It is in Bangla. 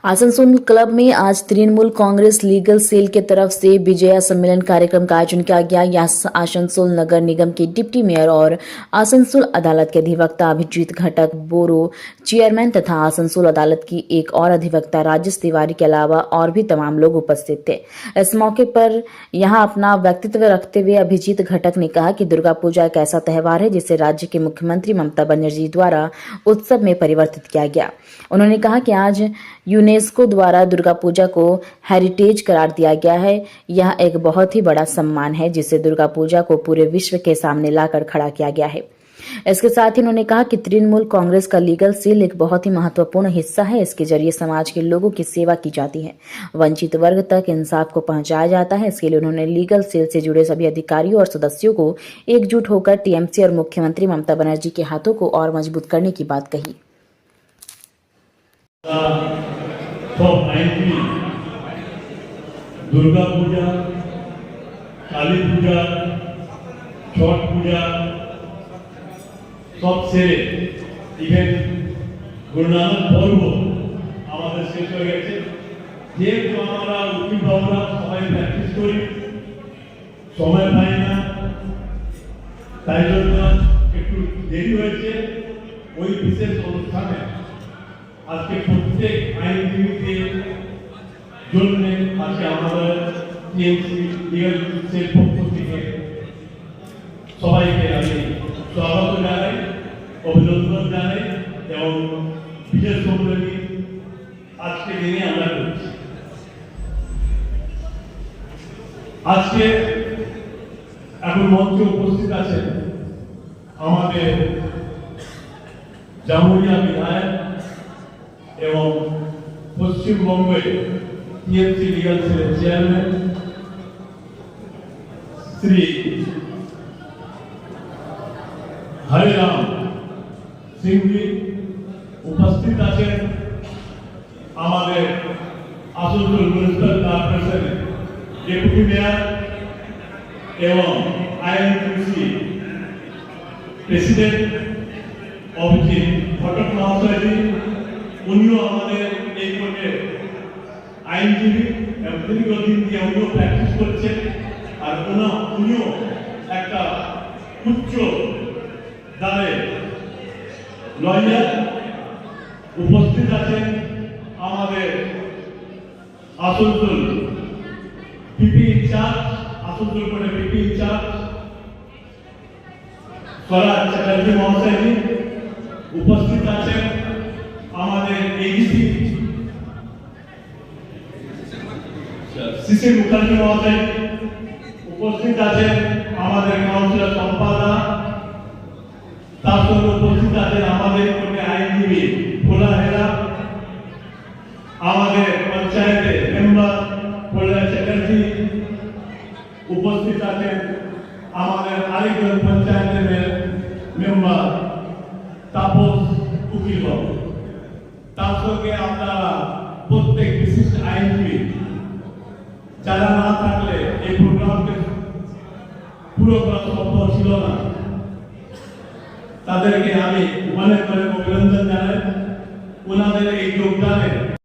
आसनसोल क्लब में आज तृणमूल कांग्रेस लीगल सेल की तरफ से विजया सम्मेलन कार्यक्रम का आयोजन किया गया। यह आसनसोल नगर निगम के डिप्टी मेयर और आसनसोल अदालत के अधिवक्ता अभिजीत घटक बोरो चेयरमैन तथा आसनसोल अदालत की एक और अधिवक्ता राजेश तिवारी के अलावा और भी तमाम लोग उपस्थित थे। इस मौके पर यहां अपना व्यक्तित्व रखते हुए अभिजीत घटक ने कहा कि दुर्गा पूजा एक ऐसा त्यौहार है जिसे राज्य के मुख्यमंत्री ममता बनर्जी द्वारा उत्सव में परिवर्तित किया गया। उन्होंने कहा कि आज यूनेस्को द्वारा दुर्गा पूजा को हेरिटेज करार दिया गया है। यह एक बहुत ही बड़ा सम्मान है जिसे दुर्गा पूजा को पूरे विश्व के सामने लाकर खड़ा किया गया है। इसके साथ ही उन्होंने कहा कि तृणमूल कांग्रेस का लीगल सेल एक बहुत ही महत्वपूर्ण हिस्सा है। इसके जरिए समाज के लोगों की सेवा की जाती है, वंचित वर्ग तक इंसाफ को पहुंचाया जाता है। इसके लिए उन्होंने लीगल सेल से जुड़े सभी अधिकारियों और सदस्यों को एकजुट होकर टीएमसी और मुख्यमंत्री ममता बनर्जी के हाथों को और मजबूत करने की बात कही। दुर्गा पूजा, काली पूजा, छठ पूजा सब सेरे इवेंट गुरु नानक पर्व আমাদের শেষ হয়ে গেছে। যেহেতু আমরা উকিলরা সবাই প্র্যাকটিস করি, সময় পাই না, তাই জন্য একটু দেরি হয়েছে। ওই বিশেষ অনুষ্ঠানে আজকে প্রত্যেক আইনজীবীদের জন্য আজকে আমাদের টিএমসি লিগাল সেল পক্ষ থেকে সবাইকে আমি স্বাগত জানাই, অভিনন্দন জানাই এবং বিশেষ সম্মেলনী আজকে দিনে আমরা করছি। আজকে এখন মঞ্চে উপস্থিত আছেন আমাদের জামুরিয়া বিধায়ক এবং পশ্চিমবঙ্গে টিএমসি লিগাল সেলের চেয়ারম্যান শ্রী হরিরাম সিংজি উপস্থিত আছেন আমাদের আসানসোল মিউনিসিপাল কর্পোরেশনের ডেপুটি মেয়র এবং আইএনটিসি প্রেসিডেন্ট অভিজিৎ ঘটক মহাশয়জি। উনিও আমাদের এই কোর্টের আইনজীবী এবং দীর্ঘদিন দিয়ে উনিও প্র্যাকটিস করছেন, আর উনিও একটা উচ্চ দাঁড়ে লয়ার। উপস্থিত আছেন আমাদের আসানসোল পিপি ইনচার্জ, আসানসোল কোর্টের পিপি ইনচার্জ স্বরাজ চ্যাটার্জি মহাশয়জি। উপস্থিত আছেন আমাদের এডিসি শিশির মুখার্জি মহাশয়। উপস্থিত আছেন আমাদের কাউন্সিলর সম্পাদা, তার সঙ্গে উপস্থিত আছেন আমাদের কোর্টে আইনজীবী ভোলা হেরা, আমাদের পঞ্চায়েতের মেম্বার প্রলয় চ্যাটার্জি। উপস্থিত আছেন আমাদের আরেকজন পঞ্চায়েতের মেম্বার তাপস উকিল। তার সঙ্গে আপনারা প্রত্যেক বিশিষ্ট আইনজীবী যারা না থাকলে এই প্রোগ্রামকে পুরো করা সম্ভব ছিল না, তাদেরকে আমি অনেক অভিনন্দন জানাই ওনাদের এই যোগদানে।